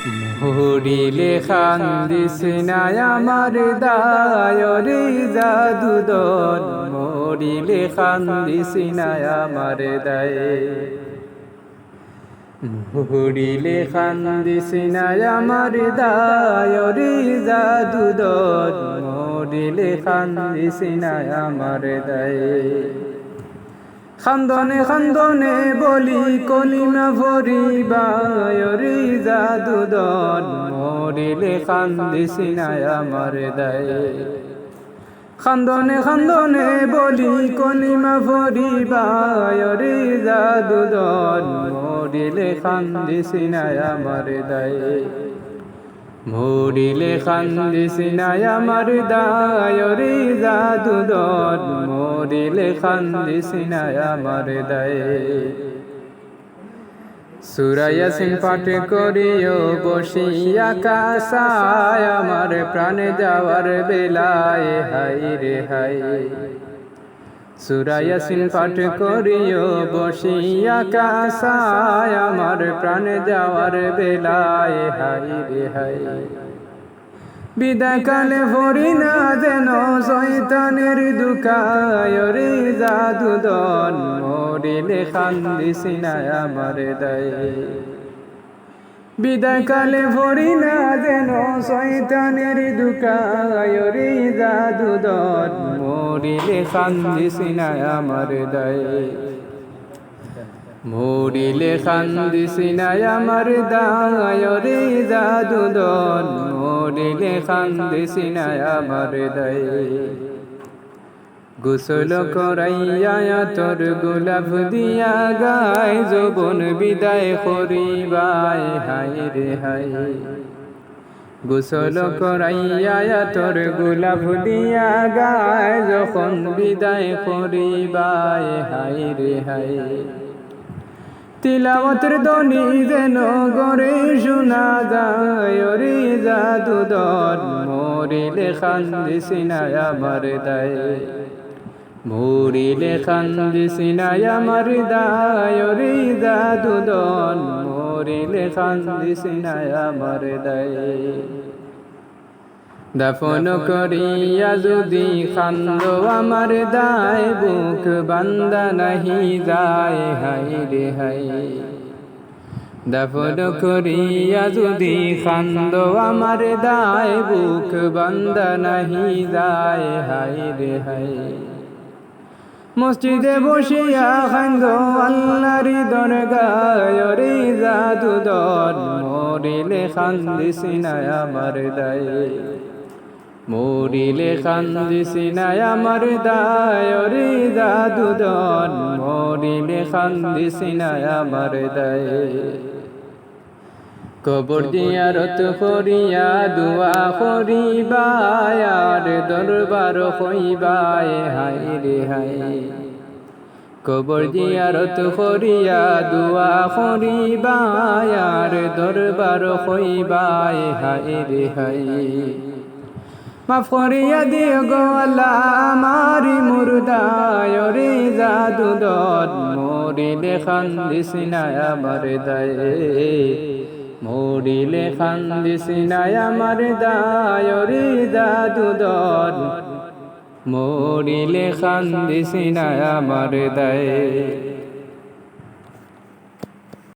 মরিলে খান্দিস না আমার দায়রে জাদুদন, মরিলে খান্দিস না আমার দায়। মরিলে খান্দিস না আমার দায়রে জাদুদন, মরিলে খান্দিস না আমার দায়। খান্দনে খান্দনে বলি কলিমা ভরিবায়রি জাদুদন, মরিলে খান্দিস না আমার দায়। খান্দনে খান্দনে বলি কলিমা ভরিবায়রি জাদুদন, মরিলে খান্দিস না আমার দায়। মরিলে খান্দিস না আমার দায়রে জাদুদন, মরিলে খান্দিস না আমার দায়। সূরা ইয়াসিন পাঠ করিও বসিয়া কাসায়, আমার প্রাণে যাওয়ার বেলায় হায় রে হায়। সূরা ইয়াসিন পাঠ করিও বসিয়া কাসায়, আমার প্রাণে যাওয়ার বেলায় হায় রে হায়। বিদায় কালে ভরি না যেন শয়তানের দুকায় রে জাদুদন, মরিলে খান্দিস না আমার দায়। বিদায় কালে ভরি না যেন শয়তানের দুকায় রে জাদুদন, মরিলে খান্দিস না আমার দায়। মরিলে খান্দিস না আমার দায়রে জাদুদন, মরিলে খান্দিস না আমার দায়। গোসল করাইয়া তোর গোলাপ দিয়া গায়, যৌবন বিদায় করিবায় হায় রে হায়। গোসল করাইয়া তোর গোলাপ দিয়া গায়, যখন বিদায় করিবায় হায় রে হায়। তিলাওয়াতের ধ্বনি যেন গরে শোনা যায় রে জাদুদন, মরিলে খান্দিস না আমার দায়। মরিলে খান্দিস না আমার দায়রে জাদুদন, মরিলে খান্দিস না আমার দায়। দাফন করিয়া যদি খান্দো আমার দায়, বুক বান্দা নাহি যায় হায় রে হায়। দাফন করিয়া যদি খান্দো আমার দায়, বুক বান্দা নাহি যায় হায় রে হায়। মসজিদে বসিয়া খান্দো আল্লাহর দরগায় রে জাদুদন, মরিলে খান্দিস না আমার দায়। মরিলে খান্দিস না আমার দায়রে জাদুদন, মরিলে খান্দিস না আমার দায়। কবর জিয়ারত করিয়া দুয়া করিবায়, আর দরবার হইবায় হায় রে হায়। কবর জিয়ারত করিয়া দুয়া করিবায়, আর দরবার হইবায় হায় রে হায়। মাফ করিয়া দিও গো আল্লাহ আমারি মুর্দায় রে জাদুদন, মরিলে খান্দিস না আমার দায়। মরিলে খান্দিস না আমার দায়রে জাদুদন, মরিলে খান্দিস না আমার দায়।